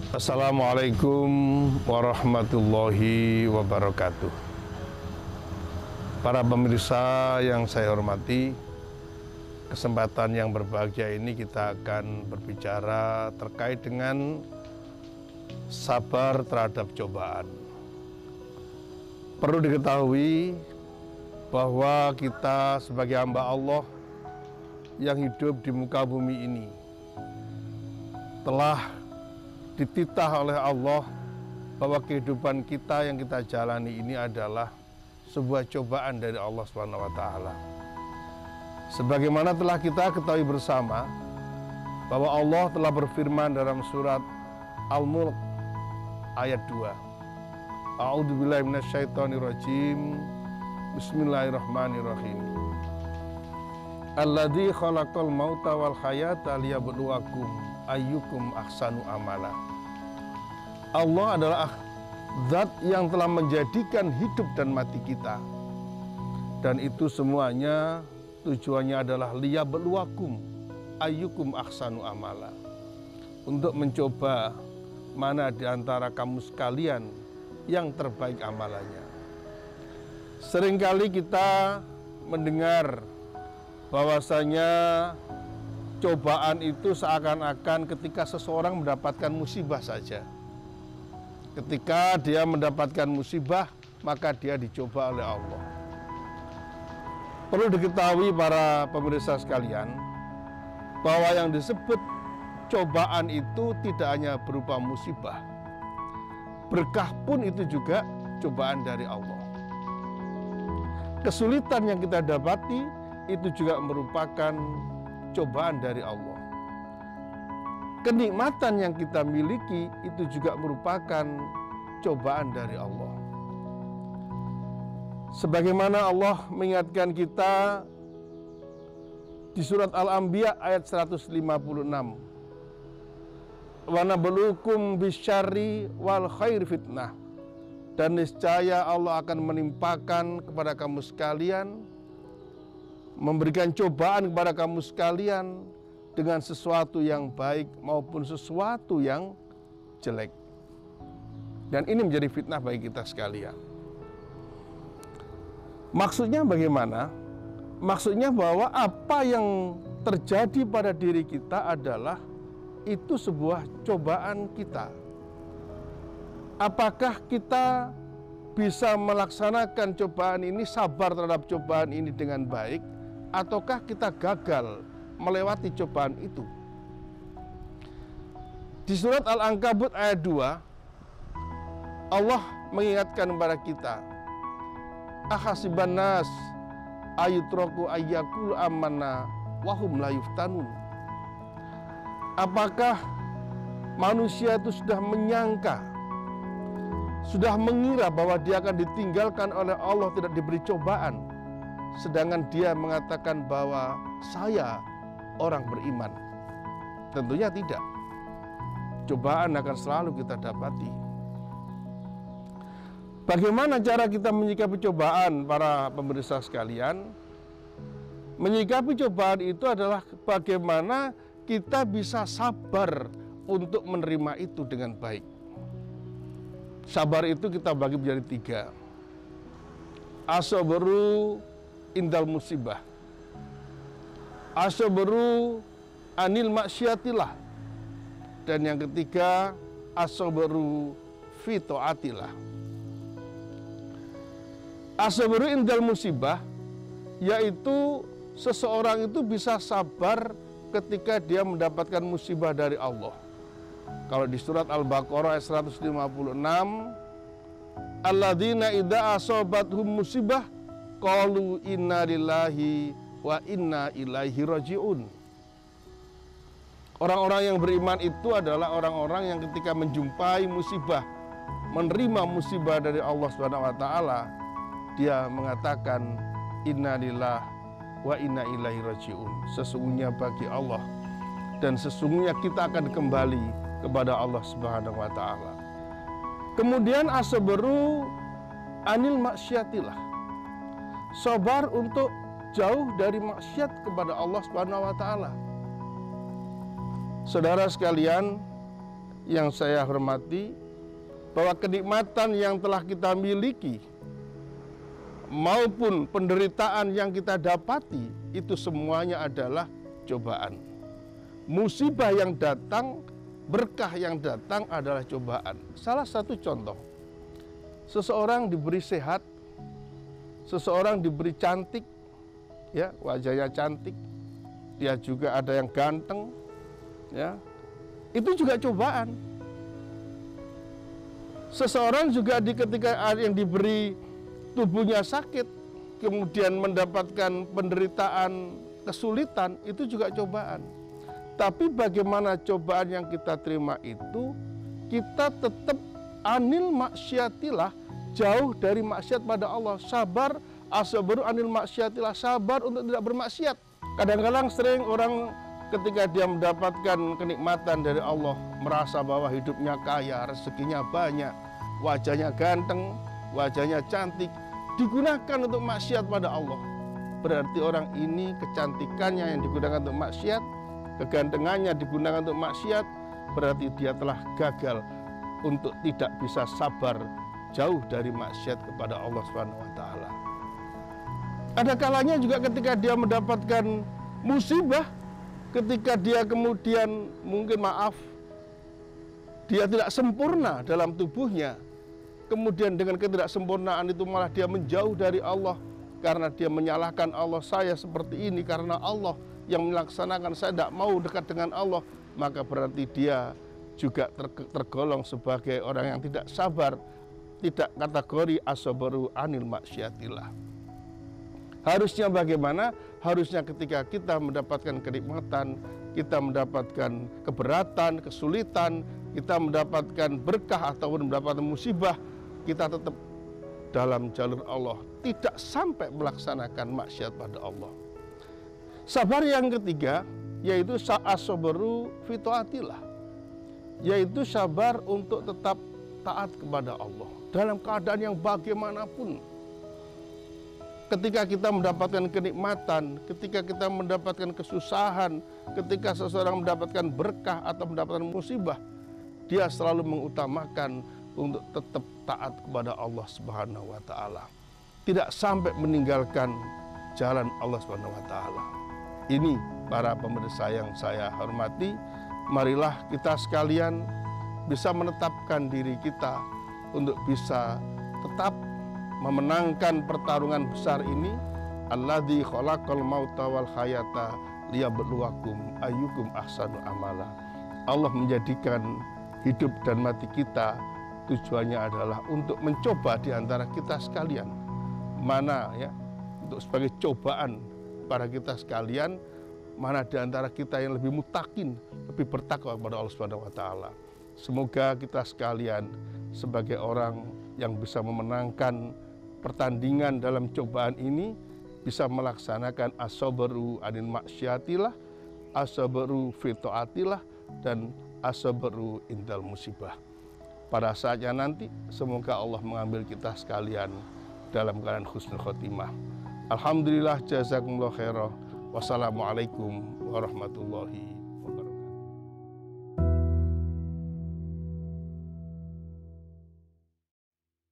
Assalamualaikum warahmatullahi wabarakatuh. Para pemirsa yang saya hormati, kesempatan yang berbahagia ini kita akan berbicara terkait dengan sabar terhadap cobaan. Perlu diketahui bahwa kita sebagai hamba Allah yang hidup di muka bumi ini telah dititah oleh Allah bahwa kehidupan kita yang kita jalani ini adalah sebuah cobaan dari Allah SWT. Sebagaimana telah kita ketahui bersama bahwa Allah telah berfirman dalam surat Al-Mulk ayat 2. A'udzubillahi minasyaitonirrajim. Bismillahirrahmanirrahim. Alladzi khalaqal mauta wal hayata liyabluwakum ayyukum ahsanu amala. Allah adalah zat yang telah menjadikan hidup dan mati kita. Dan itu semuanya tujuannya adalah liyabluwakum ayyukum ahsanu amala. Untuk mencoba mana di antara kamu sekalian yang terbaik amalannya. Seringkali kita mendengar bahwasanya cobaan itu seakan-akan ketika seseorang mendapatkan musibah saja. Ketika dia mendapatkan musibah, maka dia dicoba oleh Allah. Perlu diketahui para pemirsa sekalian, bahwa yang disebut cobaan itu tidak hanya berupa musibah. Berkah pun itu juga cobaan dari Allah. Kesulitan yang kita dapati itu juga merupakan cobaan dari Allah. Kenikmatan yang kita miliki itu juga merupakan cobaan dari Allah. Sebagaimana Allah mengingatkan kita di surat Al-Anbiya ayat 156. Wa nabluukum bisyarri wal khair fitnah. Dan niscaya Allah akan menimpakan kepada kamu sekalian, memberikan cobaan kepada kamu sekalian dengan sesuatu yang baik maupun sesuatu yang jelek. Dan ini menjadi fitnah bagi kita sekalian. Maksudnya bagaimana? Maksudnya bahwa apa yang terjadi pada diri kita adalah itu sebuah cobaan kita. Apakah kita bisa melaksanakan cobaan ini, sabar terhadap cobaan ini dengan baik, ataukah kita gagal melewati cobaan itu? Di surat Al-Ankabut ayat 2, Allah mengingatkan kepada kita, ahasiban nas ayutraku ayyakul amanna wahum la yuftanun. Apakah manusia itu sudah menyangka, sudah mengira bahwa dia akan ditinggalkan oleh Allah, tidak diberi cobaan, sedangkan dia mengatakan bahwa saya orang beriman? Tentunya tidak. Cobaan akan selalu kita dapati. Bagaimana cara kita menyikapi cobaan, para pemirsa sekalian? Menyikapi cobaan itu adalah bagaimana kita bisa sabar untuk menerima itu dengan baik. Sabar itu kita bagi menjadi 3. As-sabru indal musibah, as-sabru anil maksiatillah, dan yang ketiga as-sabru fi taatillah. As-sabru indal musibah, yaitu seseorang itu bisa sabar ketika dia mendapatkan musibah dari Allah. Kalau di surat Al-Baqarah ayat 156, alladzina idza asabathum musibah qalu inna lillahi wa inna ilaihi rajiun. Orang-orang yang beriman itu adalah orang-orang yang ketika menjumpai musibah, menerima musibah dari Allah SWT, dia mengatakan inna lillahi wa inna ilaihi rajiun. Sesungguhnya bagi Allah dan sesungguhnya kita akan kembali kepada Allah Subhanahu wa taala. Kemudian as-sabru anil maksiatillah. Sabar untuk jauh dari maksiat kepada Allah Subhanahu wa taala. Saudara sekalian, yang saya hormati, bahwa kenikmatan yang telah kita miliki maupun penderitaan yang kita dapati itu semuanya adalah cobaan. Musibah yang datang, berkah yang datang adalah cobaan. Salah satu contoh, seseorang diberi sehat, seseorang diberi cantik, ya, wajahnya cantik, dia juga ada yang ganteng, ya, itu juga cobaan. Seseorang juga ketika yang diberi tubuhnya sakit, kemudian mendapatkan penderitaan, kesulitan, itu juga cobaan. Tapi bagaimana cobaan yang kita terima itu, kita tetap anil maksiatillah, jauh dari maksiat pada Allah. Sabar, asabaru anil maksiatillah, sabar untuk tidak bermaksiat. Kadang-kadang sering orang ketika dia mendapatkan kenikmatan dari Allah, merasa bahwa hidupnya kaya, rezekinya banyak, wajahnya ganteng, wajahnya cantik, digunakan untuk maksiat pada Allah. Berarti orang ini kecantikannya yang digunakan untuk maksiat, kegantengannya digunakan untuk maksiat, berarti dia telah gagal untuk tidak bisa sabar jauh dari maksiat kepada Allah Subhanahu wa taala. Ada kalanya juga ketika dia mendapatkan musibah, ketika dia kemudian mungkin dia tidak sempurna dalam tubuhnya, kemudian dengan ketidaksempurnaan itu malah dia menjauh dari Allah karena dia menyalahkan Allah, saya seperti ini karena Allah yang melaksanakan, saya tidak mau dekat dengan Allah, maka berarti dia juga tergolong sebagai orang yang tidak sabar, tidak kategori asabaru anil maksiatillah. Harusnya bagaimana? Harusnya ketika kita mendapatkan kenikmatan, kita mendapatkan keberatan, kesulitan, kita mendapatkan berkah ataupun mendapatkan musibah, kita tetap dalam jalur Allah, tidak sampai melaksanakan maksiat pada Allah. Sabar yang ketiga yaitu as-sabru fi taatillah, yaitu sabar untuk tetap taat kepada Allah dalam keadaan yang bagaimanapun. Ketika kita mendapatkan kenikmatan, ketika kita mendapatkan kesusahan, ketika seseorang mendapatkan berkah atau mendapatkan musibah, dia selalu mengutamakan untuk tetap taat kepada Allah Subhanahu wa taala. Tidak sampai meninggalkan jalan Allah Subhanahu wa taala. Ini para pemirsa yang saya hormati, marilah kita sekalian bisa menetapkan diri kita untuk bisa tetap memenangkan pertarungan besar ini. Alladzi khalaqal mauta wal hayata liyabluwakum ayyukum ahsanu amala. Allah menjadikan hidup dan mati kita tujuannya adalah untuk mencoba di antara kita sekalian mana, ya, untuk sebagai cobaan para kita sekalian, mana di antara kita yang lebih mutakin, lebih bertakwa kepada Allah Subhanahu wa taala. Semoga kita sekalian sebagai orang yang bisa memenangkan pertandingan dalam cobaan ini, bisa melaksanakan as-sabru anil maksiatillah, as-sabru fi taatillah, dan as-sabru indal musibah. Pada saatnya nanti, semoga Allah mengambil kita sekalian dalam keadaan husnul khotimah. Alhamdulillah, jazakumullah khairah. Wassalamualaikum warahmatullahi